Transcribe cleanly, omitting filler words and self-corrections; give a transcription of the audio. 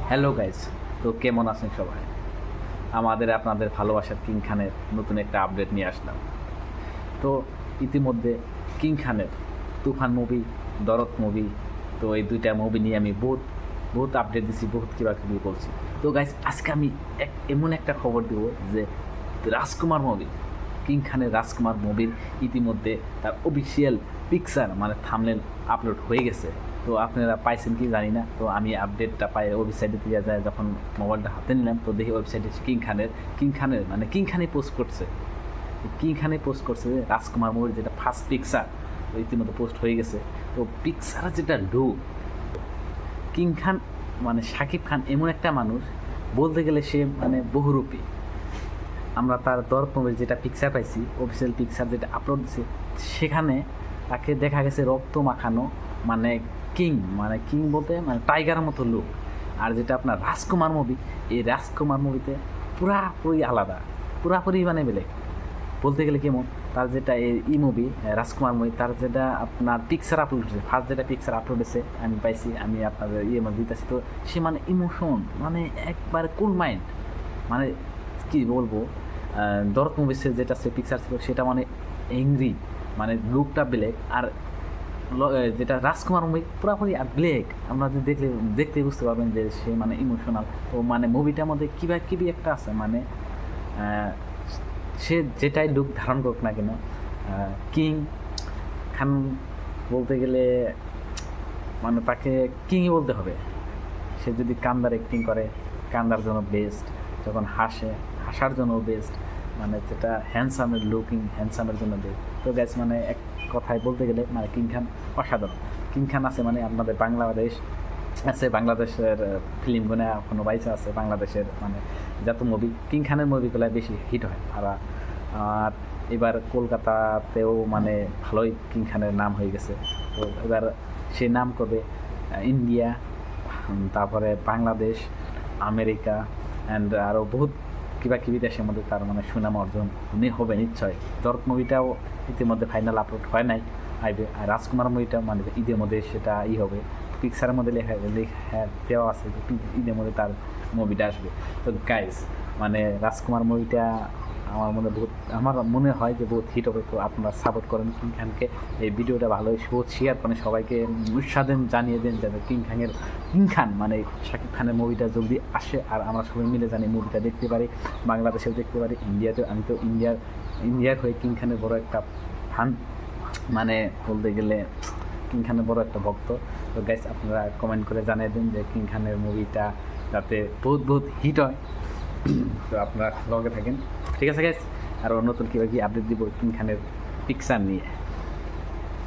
Hello guys, তো কেমন আছেন সবাই? আমাদের আপনাদের ভালোবাসার কিং খানের নতুন একটা আপডেট নিয়ে আসলাম। তো ইতিমধ্যে কিং খানের তুফান মুভি, দরদ মুভি, তো এই দুইটা মুভি নিয়ে আমি বহুত বহুত আপডেট দিছি, বহুত কিবা বলছি। তো গাইস, আজকে আমি এমন একটা খবর দেব যে রাজকুমার মুভি, কিং খানের রাজকুমার মুভির ইতিমধ্যে তার অফিসিয়াল পিকচার মানে থাম্বনেল আপলোড হয়ে গেছে। তো আপনারা পাইছেন কি জানি না। তো আমি আপডেটটা পাই ওয়েবসাইটে দিয়ে যায়, যখন মোবাইলটা হাতে নিলাম তো দেখি ওয়েবসাইটে কিং খানের মানে কিং খানই পোস্ট করছে, যে রাজকুমার মুভির যেটা ফার্স্ট পিকচার ইতিমধ্যে পোস্ট হয়ে গেছে। তো পিকচারের যেটা লুক, কিং খান মানে শাকিব খান এমন একটা মানুষ, বলতে গেলে সে মানে বহুরূপী। আমরা তার দরদ মুভির যেটা পিকচার পাইছি, অফিসিয়াল পিকচার যেটা আপলোড দিছে, সেখানে তাকে দেখা গেছে রক্ত মাখানো, মানে কিং বলতে মানে টাইগারের মতো লুক। আর যেটা আপনার রাজকুমার মুভি, এই রাজকুমার মুভিতে পুরাপুরি আলাদা, পুরাপুরি মানে বেলেগ। বলতে গেলে কেমন, তার যেটা এই মুভি রাজকুমার মুভি, তার যেটা আপনার পিকচার আপলোড হয়েছে, ফার্স্ট যেটা পিকচার আপলোড হয়েছে আমি পাইছি, আমি আপনাদের মধ্যে দিতেছি। তো সে মানে ইমোশন, মানে একবারে কুল মাইন্ড, মানে কী বলবো, দরদ মুভিসের যেটা সে পিকচার ছিল সেটা মানে এংরি, মানে লুকটা ব্ল্যাক। আর যেটা রাজকুমার মুভি পুরোপুরি আর ব্ল্যাক। আপনারা যদি দেখতে বুঝতে পারবেন যে সে মানে ইমোশনাল। তো মানে মুভিটার মধ্যে কিবি একটা আছে, মানে সে যেটাই লুক ধারণ করুক না কেন, কিং খান বলতে গেলে মানে তাকে কিংই বলতে হবে। সে যদি কান্দার অ্যাক্টিং করে, কান্দার জন্য বেস্ট, যখন হাসার জন্য বেস্ট, মানে যেটা হ্যান্ডসামের জন্য বেস্ট। তো গ্যাস মানে এক কথায় বলতে গেলে মানে কিং খান অসাধারণ। কিং খান আছে মানে আপনাদের বাংলাদেশের ফিল্মগুলো এখনও বাইসে আছে, বাংলাদেশের মানে যত মুভি কিং খানের মুভিগুলো বেশি হিট হয়। আর এবার কলকাতাতেও মানে ভালোই কিং খানের নাম হয়ে গেছে। তো এবার সে নাম করবে ইন্ডিয়া, তারপরে বাংলাদেশ, আমেরিকা অ্যান্ড আরও বহুত কিবি দেশের মধ্যে তার মানে সুনাম অর্জন হবে নিশ্চয়। দরদ মুভিটাও ইতিমধ্যে ফাইনাল আপলোড হয় নাই, আইবে। আর রাজকুমার মুভিটা মানে ঈদের মধ্যে সেটা হবে, পিকচারের মধ্যে লেখা দেওয়া আছে যে ঈদের মধ্যে তার মুভিটা আসবে। তো গাইস, মানে রাজকুমার মুভিটা আমার মনে হয় যে বহুত হিট হবে। তো আপনারা সাপোর্ট করেন কিং খানকে, এই ভিডিওটা ভালোই বহুত শেয়ার করেন, সবাইকে উৎসাহ জানিয়ে দেন যাতে কিং খান মানে শাকিব খানের মুভিটা জলদি আসে, আর আমরা সবাই মিলে জানি মুভিটা দেখতে পারি, বাংলাদেশেও দেখতে পারি, ইন্ডিয়াতেও। আমি তো ইন্ডিয়ার হয়ে কিং খানের বড় একটা ফান, মানে বলতে গেলে কিং খানের বড় একটা ভক্ত। তো গাইস, আপনারা কমেন্ট করে জানিয়ে দেন যে কিং খানের মুভিটা যাতে বহুত হিট হয়। তো আপনারা লগে থাকেন, ঠিক আছে গাইস। আরও নতুন কীভাবে আপডেট দিব কিং খানের পিকচার নিয়ে।